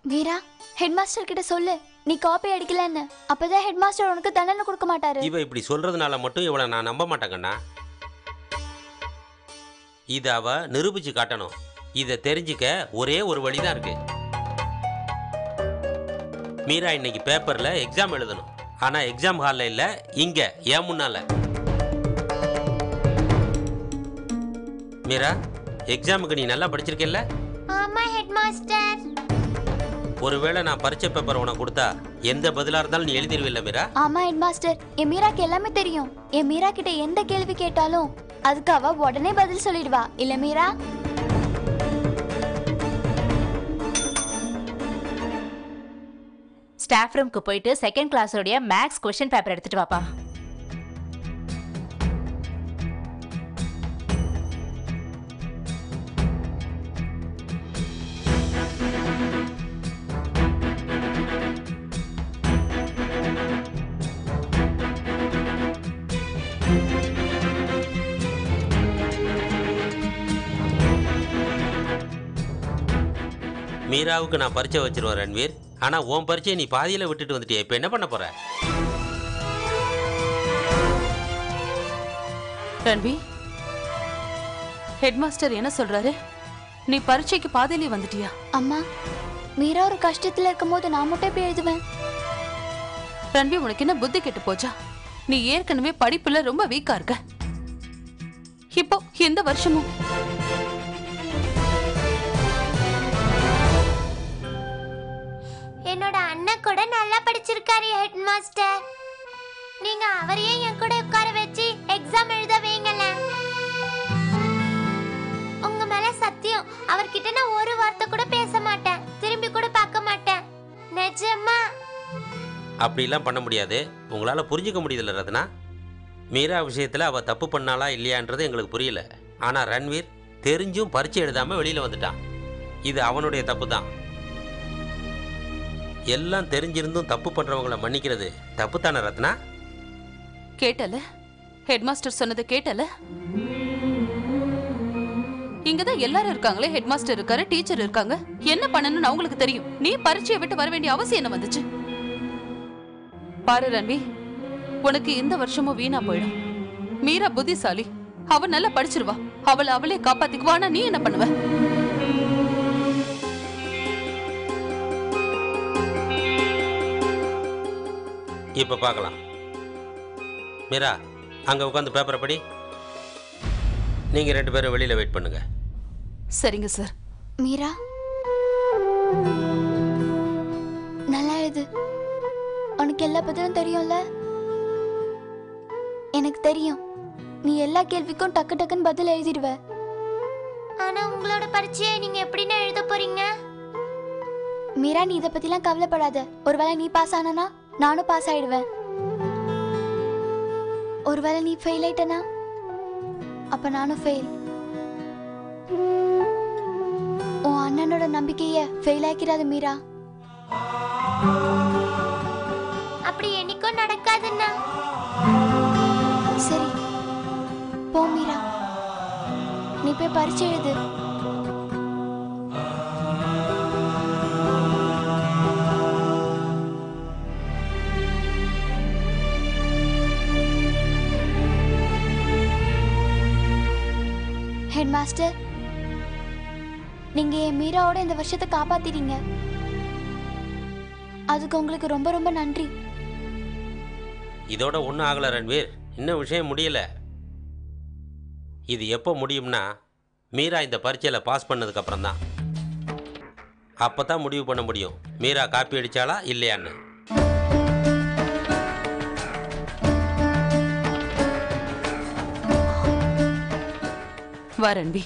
Meera, head master கிட்ட சொல்லு நீ காப்பி அடிக்கலன்னு. அப்பதான் ஹெட் மாஸ்டர் உனக்கு தண்டனை கொடுக்க மாட்டாரு. இவ இப்படி சொல்றதுனால மட்டும் இவளை நான் நம்ப மாட்டேங்கண்ணா. இதை அவ நிரூபிச்சு காட்டணும். இதை தெரிஞ்சுக்க ஒரே ஒரு வழிதான் இருக்கு. மீரா இன்னைக்கு பேப்பர்ல எக்ஸாம் எழுதணும். ஆனா எக்ஸாம் ஹால்ல இல்ல, இங்க ஏன் முன்னால. மீரா, எக்ஸாமுக்கு நீ நல்லா படிச்சிருக்கல்ல? ஆமா ஹெட் மாஸ்டர். ஒருவேளை நான் பரீட்சை பேப்பர் உனக்கு கொடுத்தா எந்த பதிலா இருந்தாலும் நீ எழுதிருவில்ல மீரா? ஆமா ஹெட் மாஸ்டர், என் மீராக்கு எல்லாமே தெரியும். என் மீரா கிட்ட எந்த கேள்வி கேட்டாலும் அதுக்கு அவ உடனே பதில் சொல்லிடுவா. இல்ல மீரா? ஸ்டாஃப் ரூம்க்கு போயிட்டு செகண்ட் கிளாஸோட மேக்ஸ் क्वेश्चन பேப்பர் எடுத்துட்டு வாப்பா. மீராவுக்கு நான் பரீட்சை வச்சிருவேன் ரன்வீர். ஆனா உன் பரீட்சையை நீ பாதியில விட்டுட்டு வந்துட்டிய. இப்ப என்ன பண்ண போற? ரன்வீர், ஹெட் மாஸ்டர் என்ன சொல்றாரு? நீ பரீட்சைக்கு பாதியிலே வந்துட்டியா? அம்மா, மீரா ஒரு கஷ்டத்துல இருக்கும் போது நான் மட்டும் எப்படி எழுதுவேன்? ரன்வீர், உனக்கு என்ன புத்தி கெட்டு போச்சா? நீ ஏற்கனவே படிப்புல ரொம்ப வீக்கா இருக்க. இப்போ எந்த வருஷமும் என்னோட அண்ணன் கூட நல்லா படிச்சிருக்காரு ஹெட் மாஸ்டர். நீங்க அவரையே என் கூட உட்கார வச்சு எக்ஸாம் எழுத வைங்கள. உங்க மேல சத்தியம், அவர்கிட்ட நான் ஒரு வார்த்தை கூட பேச மாட்டேன், திரும்பி கூட பார்க்க மாட்டேன். நிஜமா? அப்படிலாம் பண்ண முடியாது. உங்களால புரிஞ்சுக்க முடியுதுல்ல ரத்னா? மீரா விஷயத்துல அவ தப்பு பண்ணாளா இல்லையான்றது எங்களுக்கு புரியல. ஆனா ரன்வீர் தெரிஞ்சும் பரீட்சை எழுதாம வெளியில வந்துட்டான். இது அவனுடைய தப்பு தான். எல்லாம் தெரிஞ்சிருந்தும் தப்பு பண்றவங்களை மன்னிக்கிறது தப்பு தானே ரத்னா? கேட்டல? ஹெட் மாஸ்டர் சொன்னதை கேட்டல? இங்கதான் எல்லாரும் இருக்காங்களே. ஹெட் மாஸ்டர் இருக்காரு, டீச்சர் இருக்காங்க. என்ன பண்ணணும்னு அவங்களுக்கு தெரியும். நீ பரீட்சையை விட்டு வர வேண்டிய அவசியம் என்ன வந்துச்சு? பாரு ரன்வி, உனக்கு இந்த வருஷமும் வீணா போயிடும். மீரா புத்திசாலி, அவ நல்லா படிச்சிருவா. அவளே காப்பாத்திக்குவா. ஆனா நீ என்ன பண்ணுவ? இப்ப பார்க்கலாம். மீரா, அங்க உட்காந்து பேப்பரை படி. நீங்க ரெண்டு பேரும் வெளியில வெயிட் பண்ணுங்க. சரிங்க சார். மீரா, நல்லா எழுது. உனக்கு எல்லா பதிலும் தெரியும்ல? எனக்கு தெரியும், நீ எல்லா கேள்விக்கும் டக்கு டக்குன்னு பதில் எழுதிடுவ. ஆனா உங்களோட பரீட்சையை நீங்க எப்படின்னு எழுத போறீங்க? மீரா, நீ இதை பத்திலாம் கவலைப்படாத. ஒருவேளை நீ பாஸ் ஆனா நானும் பாஸ் ஆயிடுவேன். ஒருவேளை நீ ஃபெயில் ஆயிட்டனா அப்ப நானும் ஃபெயில். உன் அண்ணனோட நம்பிக்கைய ஃபெயில் ஆக்கிறாது மீரா. அப்படி என்னைக்கும் நடக்காதுன்னா? சரி போ மீரா, நீ போய் பரீட்சை எழுது. ஹெட் மாஸ்டர், நீங்க என் மீராவோட இந்த வருஷத்தை காப்பாத்திட்டீங்க. அதுக்கு உங்களுக்கு ரொம்ப ரொம்ப நன்றி. இதோட ஒன்றும் ஆகலை ரன்வீர், இன்னும் விஷயம் முடியல. இது எப்போ முடியும்னா மீரா இந்த பரீட்சையில் பாஸ் பண்ணதுக்கு அப்புறம் தான். அப்போ தான் முடிவு பண்ண முடியும் மீரா காப்பி அடித்தாளா இல்லையான்னு. வா ரன்வி.